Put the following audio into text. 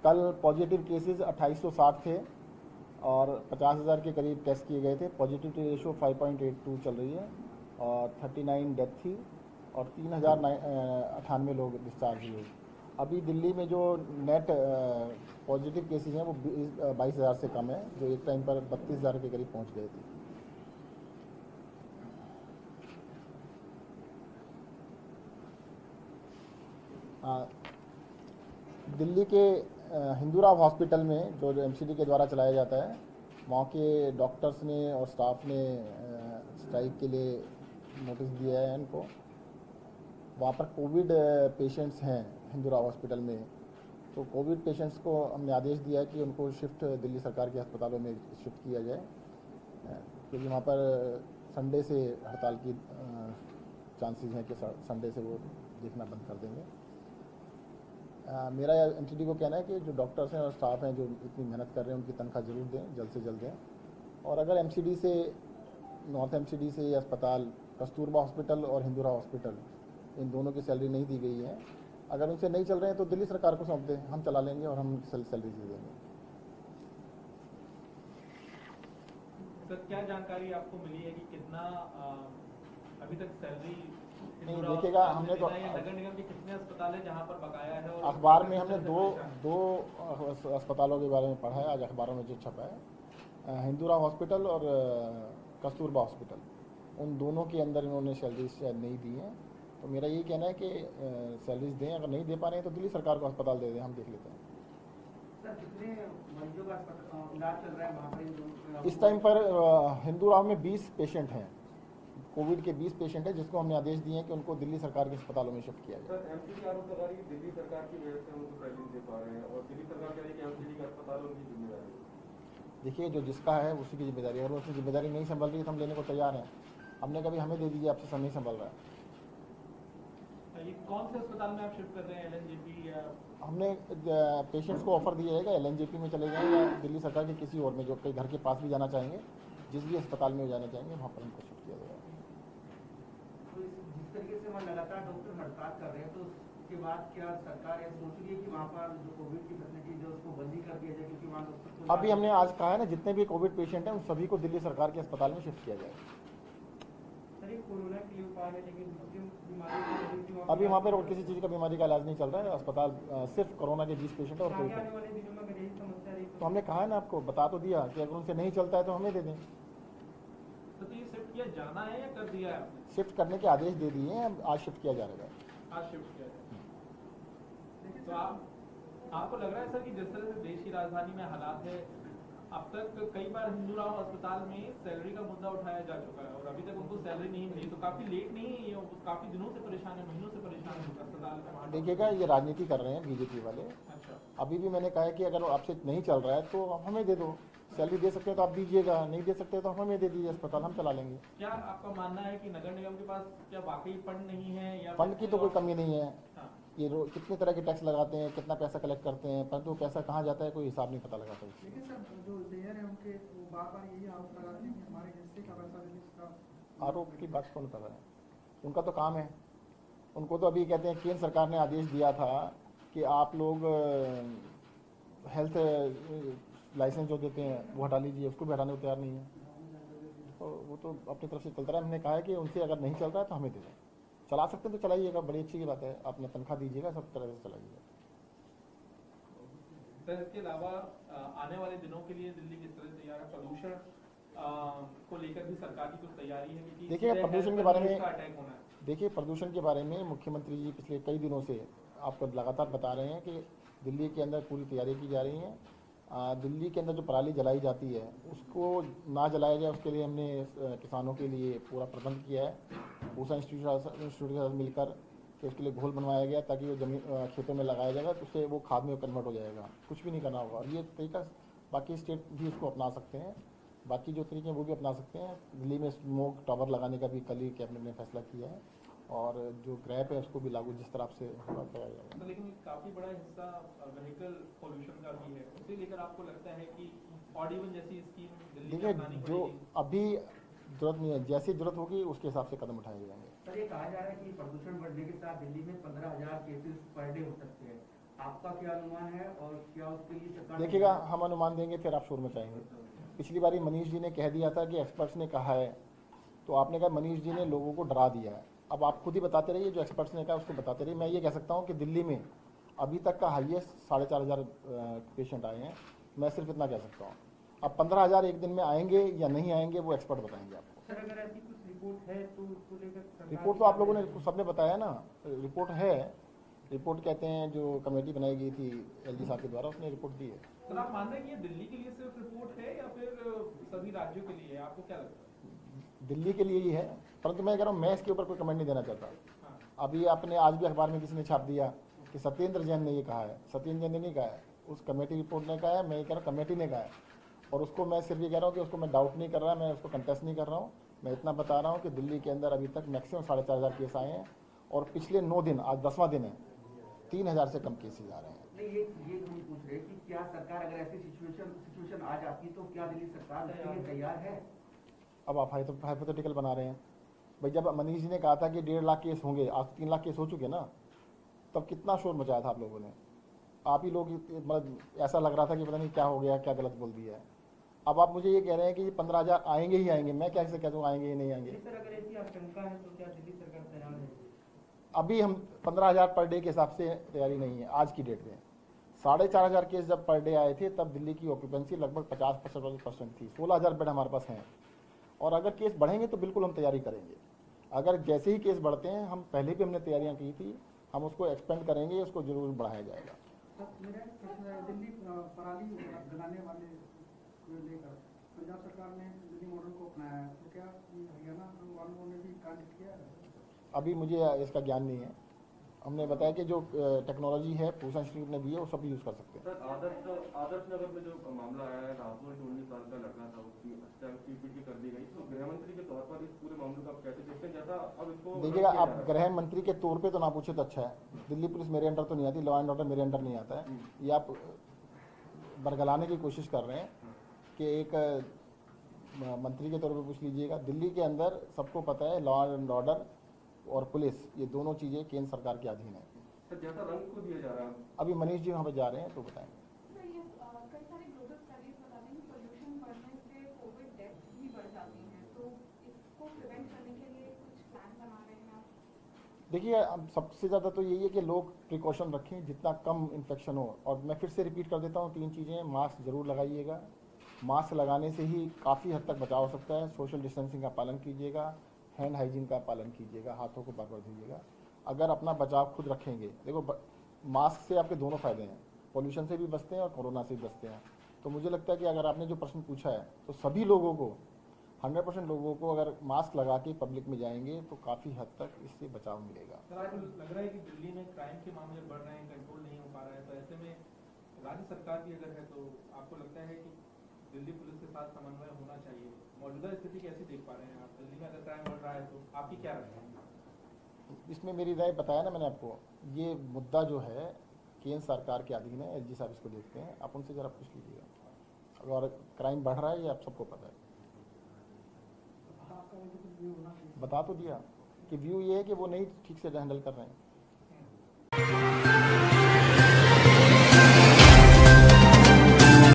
कल positive cases 2860 थे और 50,000 के करीब टेस्ट किए गए थे। पॉजिटिविटी रेशो 5.82 चल रही है और 39 डेथ थी और 3,098 लोग डिस्चार्ज हुए। अभी दिल्ली में जो नेट पॉजिटिव केसेस हैं वो 22,000 से कम है, जो एक टाइम पर 32,000 के करीब पहुंच गए थे। दिल्ली के हिंदूराव हॉस्पिटल में जो एमसीडी के द्वारा चलाया जाता है, वहाँ के डॉक्टर्स ने और स्टाफ ने स्ट्राइक के लिए नोटिस दिया है इनको। वहाँ पर कोविड पेशेंट्स हैं हिंदूराव हॉस्पिटल में, तो कोविड पेशेंट्स को हमने आदेश दिया है कि उनको शिफ्ट दिल्ली सरकार के अस्पतालों में शिफ्ट किया जाए, क्योंकि वहाँ पर संडे से हड़ताल की चांसेस हैं कि संडे से वो देखना बंद कर देंगे। मेरा एमसीडी को कहना है कि जो डॉक्टर्स हैं और स्टाफ हैं जो इतनी मेहनत कर रहे हैं उनकी तनख्वाह जरूर दें, जल्द से जल्द दें। और अगर एमसीडी से, नॉर्थ एमसीडी से ये अस्पताल, कस्तूरबा हॉस्पिटल और हिंदूरा हॉस्पिटल, इन दोनों की सैलरी नहीं दी गई है, अगर उनसे नहीं चल रहे हैं तो दिल्ली सरकार को सौंप दें, हम चला लेंगे और हम सैलरी दे देंगे। सर, क्या जानकारी आपको मिली है कि कितना अभी तक सैलरी नहीं देखिएगा, हमने तो नगर निगम के कितने अस्पताल है जहां पर बकाया है? और अखबार में हमने दो अस्पतालों के बारे में पढ़ा है, आज अखबारों में जो छपा है, हिंदूरा हॉस्पिटल और कस्तूरबा हॉस्पिटल, उन दोनों के अंदर इन्होंने सैलरीज शायद नहीं दी हैं। तो मेरा यही कहना है कि सैलरीज दें, अगर नहीं दे पा रहे हैं तो दिल्ली सरकार को अस्पताल दे दें, हम देख लेते हैं। सर, कितने मरीजों का इलाज चल रहा है वहाँ पर? इस टाइम पर हिंदूराव में 20 पेशेंट हैं, कोविड के 20 पेशेंट हैं, जिसको हमने आदेश दिए हैं कि उनको दिल्ली सरकार के अस्पतालों में शिफ्ट किया जाए। सर, एमसीडी आरोप लगा रही है दिल्ली सरकार की वजह से उनको प्राइवेट दे पा रहे हैं और दिल्ली सरकार कह रही है कि एमसीडी का अस्पतालों की जिम्मेदारी है। देखिए, जो जिसका है उसी की जिम्मेदारी है, अगर उसकी जिम्मेदारी नहीं संभल रही है तो हम लेने को तैयार हैं। हमने कभी हमें दे दीजिए, आपसे नहीं संभल रहा है। ये कौन से अस्पताल में आप शिफ्ट कर रहे हैं, एलएनजेपी या? हमने पेशेंट्स को ऑफर दिया जाएगा, एलएनजेपी में चले जाएंगे या दिल्ली सरकार के किसी और में, जो कई घर के पास भी जाना चाहेंगे, जिस भी अस्पताल में जाना चाहेंगे वहाँ पर उनको शिफ्ट किया जाएगा। तो जिस तरीके से वहाँ लगातार डॉक्टर हड़ताल कर रहे हैं, तो उसके बाद क्या सरकार ये सोच रही है कि वहाँ पर जो कोविड की फैसिलिटी है उसको बंद ही कर दिया जाए, क्योंकि वहाँ डॉक्टर अभी हमने आज कहा है ना, जितने भी कोविड पेशेंट हैं उन सभी को दिल्ली सरकार के अस्पताल में शिफ्ट किया जाएगा। कोरोना के लिए उपाय है, लेकिन अभी वहाँ पर और किसी चीज़ का बीमारी का इलाज नहीं चल रहा है, अस्पताल सिर्फ कोरोना के 20 पेशेंट है और कोई। तो हमने कहा है ना, आपको बता तो दिया कि अगर उनसे नहीं चलता है तो हमें दे दें। तो ये शिफ्ट किया जाना है या कर दिया है आपने? शिफ्ट करने के आदेश दे दिए हैं, आज शिफ्ट किया जा रहा है। आज शिफ्ट किया जाए। तो आपको लग रहा है सर कि जिस तरह से देश की राजधानी में हालात है, अब तक कई बार हिंदूराव अस्पताल में सैलरी का मुद्दा उठाया जा चुका है और अभी तक उनको सैलरी नहीं मिली, तो काफी लेट नहीं है, ये काफी दिनों से परेशान है, महीनों से परेशान है अस्पताल में। देखिएगा, ये राजनीति कर रहे हैं बीजेपी वाले। अच्छा, अभी भी मैंने कहा है कि अगर आपसे नहीं चल रहा है तो आप हमें दे दो, सैलरी दे सकते हैं तो आप दीजिएगा, नहीं दे सकते तो हमें दे दीजिए, अस्पताल हम चला लेंगे। क्या आपका मानना है कि नगर निगम के पास क्या वाकई फंड नहीं है या फंड की तो कोई कमी नहीं है। हाँ। ये कितने तरह के टैक्स लगाते हैं, कितना पैसा कलेक्ट करते हैं, परंतु पैसा कहाँ जाता है कोई हिसाब नहीं पता लगाता। लेकिन सर, जो मेयर है उनके वो बार-बार यही आरोप लगाते हैं कि हमारे हिस्से का पैसा दिल्ली का। आरोप की बात कौन कर रहा है? उनका तो काम है। उनको तो अभी कहते हैं केंद्र सरकार ने आदेश दिया था कि आप लोग हेल्थ लाइसेंस जो देते हैं वो हटा लीजिए, उसको भी हटाने को तैयार नहीं है। तो वो तो अपनी तरफ से चलता रहा है। हमने कहा है कि उनसे अगर नहीं चल रहा है तो हमें दे दें, चला सकते हैं तो चलाइएगा, बड़ी अच्छी की बात है, अपना तनख्वाह दीजिएगा, सब तरह से चलाइएगा। सर, इसके अलावा आने वाले दिनों के लिए दिल्ली किस तरह तैयार है? प्रदूषण को लेकर भी सरकार की कुछ तैयारी है? क्योंकि देखिए, प्रदूषण के बारे में अटैक होना है। देखिए, प्रदूषण के बारे में मुख्यमंत्री जी पिछले कई दिनों से आपको लगातार बता रहे हैं कि दिल्ली के अंदर पूरी तैयारी की जा रही है। दिल्ली के अंदर जो पराली जलाई जाती है उसको ना जलाया जाए, उसके लिए हमने किसानों के लिए पूरा प्रबंध किया है। पूसा इंस्टीट्यूट के साथ मिलकर कि उसके लिए घोल बनवाया गया ताकि वो जमीन खेतों में लगाया जाएगा तो उससे वो खाद में कन्वर्ट हो जाएगा, कुछ भी नहीं करना होगा। और ये तरीका बाकी स्टेट भी इसको अपना सकते हैं, बाकी जो तरीके हैं वो भी अपना सकते हैं। दिल्ली में स्मोक टावर लगाने का भी कल ही कैबिनेट ने फैसला किया है और जो ग्रैप है उसको भी लागू जिस तरह से होगा कराया जाएगा। तो लेकिन काफी बड़ा हिस्सा व्हीकल पोल्यूशन का भी है, उसे लेकर आपको लगता है कि ऑड इवन जैसी स्कीम दिल्ली में अपनानी देखिए, जो पड़ेगी? अभी जरूरत नहीं है, जैसी जरूरत होगी उसके हिसाब से कदम उठाए जाएंगे। सर, ये कहा जा रहा है कि प्रदूषण बढ़ने के साथ दिल्ली में 15,000 केसेस पर डे हो सकते हैं, आपका क्या अनुमान है और क्या उसके लिए सरकार देखिएगा, हम अनुमान देंगे फिर आप शोर मचाएंगे। पिछली बारी मनीष जी ने कह दिया था कि एक्सपर्ट्स ने कहा है, तो आपने कहा मनीष जी ने लोगों को डरा दिया है। अब आप खुद ही बताते रहिए, जो एक्सपर्ट्स ने कहा उसको बताते रहिए। मैं ये कह सकता हूँ कि दिल्ली में अभी तक का हाईएस्ट 4,500 पेशेंट आए हैं, मैं सिर्फ इतना कह सकता हूँ। अब 15,000 एक दिन में आएंगे या नहीं आएंगे वो एक्सपर्ट बताएंगे आपको। सर अगर ऐसी कुछ रिपोर्ट है तो उसको लेकर सरकार रिपोर्ट तो आप लोगों ने सबने बताया ना, रिपोर्ट है। रिपोर्ट कहते हैं जो कमेटी बनाई गई थी एलजी साहब के द्वारा, उसने रिपोर्ट दी है। सर आप मान रहे हैं कि ये दिल्ली के लिए सिर्फ रिपोर्ट है या फिर सभी राज्यों के लिए है? आपको क्या लगता है? दिल्ली के लिए ही है, परंतु मैं कह रहा हूँ मैं इसके ऊपर कोई कमेंट नहीं देना चाहता। हाँ। अभी आपने आज भी अखबार में किसी ने छाप दिया कि सत्येंद्र जैन ने ये कहा है। सत्येंद्र जैन ने नहीं कहा है, उस कमेटी रिपोर्ट ने कहा है। मैं ये कह रहा हूँ कमेटी ने कहा है, और उसको मैं सिर्फ ये कह रहा हूँ कि उसको मैं डाउट नहीं कर रहा, मैं उसको कंटेस्ट नहीं कर रहा हूँ। मैं इतना बता रहा हूँ कि दिल्ली के अंदर अभी तक मैक्सिमम 4,500 केस आए हैं, और पिछले 9 दिन, आज 10वां दिन है, 3,000 से कम केसेज आ रहे हैं। नहीं, ये हम पूछ रहे हैं कि क्या सरकार अगर ऐसी सिचुएशन आ जाती तो क्या दिल्ली सरकार उसके लिए तैयार है? अब आप हाइपोथेटिकल बना रहे हैं भाई। जब मनीष जी ने कहा था कि 1.5 लाख केस होंगे, आज 3 लाख केस हो चुके ना, तब कितना शोर मचाया था आप लोगों ने। आप ही लोग, मतलब ऐसा लग रहा था कि पता नहीं क्या हो गया, क्या गलत बोल दिया है। अब आप मुझे ये कह रहे हैं कि ये 15,000 आएंगे ही आएंगे, मैं कैसे कह दूँ आएंगे ही नहीं आएंगे। सर अगर ऐसी आशंका है तो क्या दिल्ली सरकार तैयार है? अभी हम 15,000 पर डे के हिसाब से तैयारी नहीं है आज की डेट में। 4,500 केस जब पर डे आए थे तब दिल्ली की ऑक्यूपेंसी लगभग 50% थी। 16,000 बेड हमारे पास हैं, और अगर केस बढ़ेंगे तो बिल्कुल हम तैयारी करेंगे। अगर जैसे ही केस बढ़ते हैं, हम पहले भी हमने तैयारियां की थी, हम उसको एक्सपेंड करेंगे, उसको जरूर बढ़ाया जाएगा। मेरा एक प्रश्न है, दिल्ली पराली जलाने वाले को लेकर पंजाब सरकार ने दिल्ली मॉडल को अपनाया है, तो क्या हरियाणा वालों ने भी कांड किया है? अभी मुझे इसका ज्ञान नहीं है। हमने बताया कि जो टेक्नोलॉजी है भूषण इंस्टीट्यूट ने दी है वो सब यूज़ कर सकते हैं। सर आदर्श नगर में जो मामला आया है, राहुल जो 19 साल का लड़का था, उसकी हत्या पीट कर दी गई, तो गृह मंत्री के तौर पर इस पूरे मामले को आप कैसे देखते हैं? जैसा अब इसको देखिएगा, आप गृह मंत्री के तौर पे तो ना पूछे तो अच्छा है। दिल्ली पुलिस मेरे अंडर तो नहीं आती, लॉ एंड ऑर्डर मेरे अंडर नहीं आता है। ये आप बरगलाने की कोशिश कर रहे हैं कि एक मंत्री के तौर पे पूछ लीजिएगा। दिल्ली के अंदर सबको पता है लॉ एंड ऑर्डर और पुलिस, ये दोनों चीज़ें केंद्र सरकार के अधीन है। सर जैसा रंग को दिया जा रहा है, अभी मनीष जी वहाँ पे जा रहे हैं तो बताएंगे। सर ये कई सारे ग्लोबल स्टडीज बताते हैं कि पोल्यूशन बढ़ने से कोविड डेथ्स भी बढ़ जाती हैं, तो इसको प्रिवेंट करने के लिए कुछ प्लान बना रहे हैं आप? देखिए, अब सबसे ज़्यादा तो यही है कि लोग प्रिकॉशन रखें, जितना कम इन्फेक्शन हो। और मैं फिर से रिपीट कर देता हूँ 3 चीज़ें। मास्क ज़रूर लगाइएगा, मास्क लगाने से ही काफ़ी हद तक बचाव हो सकता है। सोशल डिस्टेंसिंग का पालन कीजिएगा, हैंड हाइजीन का पालन कीजिएगा, हाथों को बार बार धोइएगा। अगर अपना बचाव खुद रखेंगे, देखो मास्क से आपके दोनों फ़ायदे हैं, पोल्यूशन से भी बचते हैं और कोरोना से भी बचते हैं। तो मुझे लगता है कि अगर आपने जो प्रश्न पूछा है, तो सभी लोगों को 100% लोगों को अगर मास्क लगा के पब्लिक में जाएंगे तो काफ़ी हद तक इससे बचाव मिलेगा। सर आपको लग रहा है कि दिल्ली में क्राइम के मामले बढ़ रहे हैं, कंट्रोल नहीं हो पा रहा है, तो ऐसे में राज्य सरकार भी अगर है तो आपको लगता है कि दिल्ली पुलिस के साथ समन्वय होना चाहिए? मौजूदा स्थिति कैसी देख पा रहे हैं आप? दिल्ली में अगर क्राइम बढ़ रहा है तो आपकी क्या राय है? इसमें मेरी राय बताया ना मैंने आपको, ये मुद्दा जो है केंद्र सरकार के अधीन है। एलजी साहब इसको देखते हैं, आप उनसे ज़रा पूछ लीजिएगा। और क्राइम बढ़ रहा है ये आप सबको पता है। आपका वैसे कुछ व्यू होना चाहिए। बता तो दिया कि व्यू ये है कि वो नहीं ठीक से हैंडल कर रहे हैं।